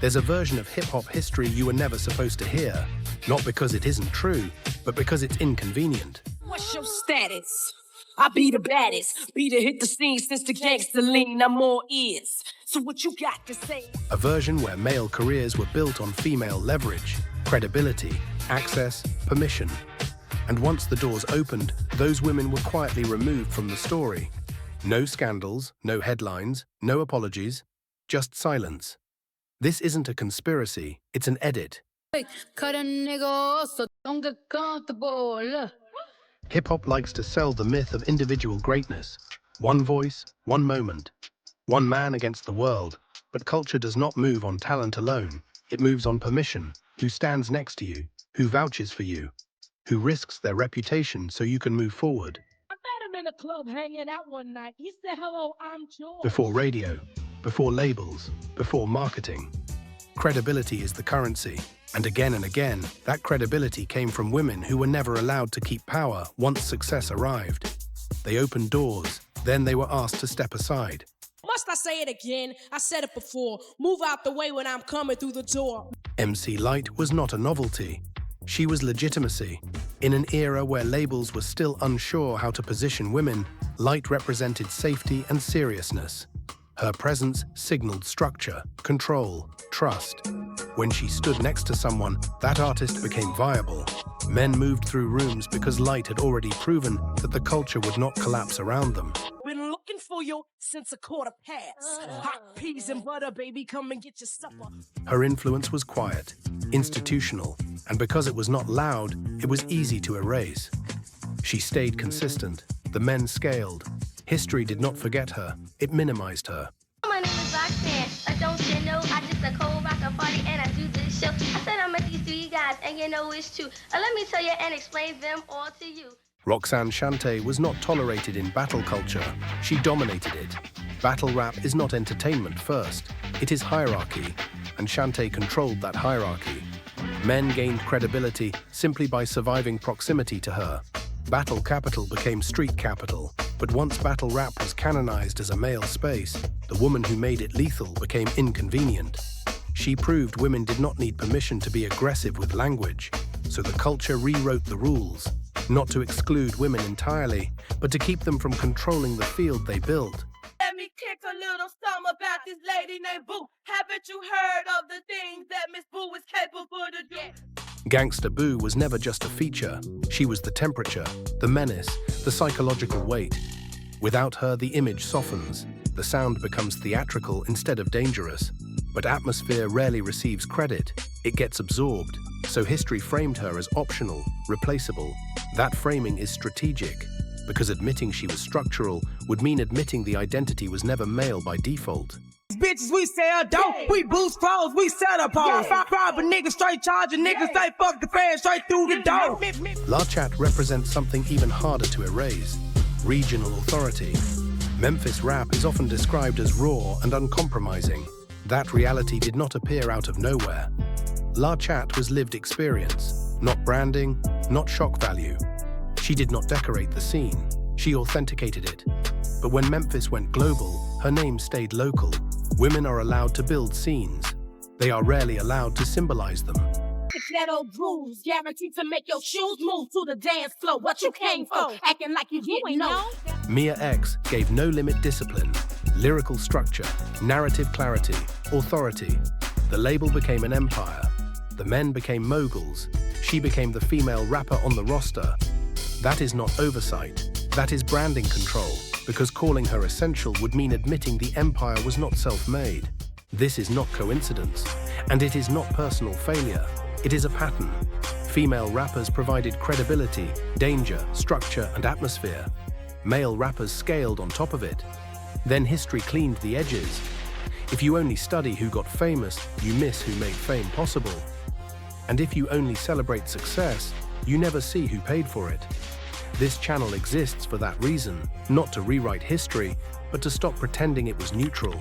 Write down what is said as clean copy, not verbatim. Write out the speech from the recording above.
There's a version of hip-hop history you were never supposed to hear, not because it isn't true, but because it's inconvenient. What's your status? I be the baddest, be to hit the scene since the gangster lean, I'm all ears. So what you got to say? A version where male careers were built on female leverage, credibility, access, permission. And once the doors opened, those women were quietly removed from the story. No scandals, no headlines, no apologies, just silence. This isn't a conspiracy, it's an edit. Cut a nigga off so don't get comfortable. Hip-hop likes to sell the myth of individual greatness. One voice, one moment. One man against the world. But culture does not move on talent alone. It moves on permission. Who stands next to you? Who vouches for you? Who risks their reputation so you can move forward? I met him in a club hanging out one night. He said, "Hello, I'm George." Before radio, before labels, before marketing. Credibility is the currency. And again, that credibility came from women who were never allowed to keep power once success arrived. They opened doors, then they were asked to step aside. Must I say it again? I said it before. Move out the way when I'm coming through the door. MC Lyte was not a novelty. She was legitimacy. In an era where labels were still unsure how to position women, Lyte represented safety and seriousness. Her presence signaled structure, control, trust. When she stood next to someone, that artist became viable. Men moved through rooms because Lyte had already proven that the culture would not collapse around them. Been looking for you since 1:15. Hot peas and butter, baby, come and get your supper. Her influence was quiet, institutional, and because it was not loud, it was easy to erase. She stayed consistent. The men scaled. History did not forget her. It minimized her. My name is Roxanne. Like, don't you know, I just a cold rock a party and I do this show. I said I met these three guys and you know it's true. Let me tell you and explain them all to you. Roxanne Shante was not tolerated in battle culture. She dominated it. Battle rap is not entertainment first. It is hierarchy, and Shante controlled that hierarchy. Men gained credibility simply by surviving proximity to her. Battle capital became street capital. But once battle rap was canonized as a male space, the woman who made it lethal became inconvenient. She proved women did not need permission to be aggressive with language, so the culture rewrote the rules, not to exclude women entirely, but to keep them from controlling the field they built. Let me kick a little something about this lady named Boo. Haven't you heard of the things that Miss Boo is capable to do? Gangsta Boo was never just a feature. She was the temperature, the menace, the psychological weight. Without her, the image softens. The sound becomes theatrical instead of dangerous. But atmosphere rarely receives credit. It gets absorbed. So history framed her as optional, replaceable. That framing is strategic, because admitting she was structural would mean admitting the identity was never male by default. Bitches, we sell dope, we boost clothes, we set up hoes. Five a nigga straight charging niggas, say fuck the fans straight through the door. La Chat represents something even harder to erase: regional authority. Memphis rap is often described as raw and uncompromising. That reality did not appear out of nowhere. La Chat was lived experience, not branding, not shock value. She did not decorate the scene, she authenticated it. But when Memphis went global, her name stayed local. Women are allowed to build scenes. They are rarely allowed to symbolize them. Ghetto grooves, guaranteed to make your shoes move to the dance floor. What you came for, acting like you didn't know. Mia X gave no limit discipline, lyrical structure, narrative clarity, authority. The label became an empire. The men became moguls. She became the female rapper on the roster. That is not oversight. That is branding control, because calling her essential would mean admitting the empire was not self-made. This is not coincidence, and it is not personal failure. It is a pattern. Female rappers provided credibility, danger, structure, and atmosphere. Male rappers scaled on top of it. Then history cleaned the edges. If you only study who got famous, you miss who made fame possible. And if you only celebrate success, you never see who paid for it. This channel exists for that reason, not to rewrite history, but to stop pretending it was neutral.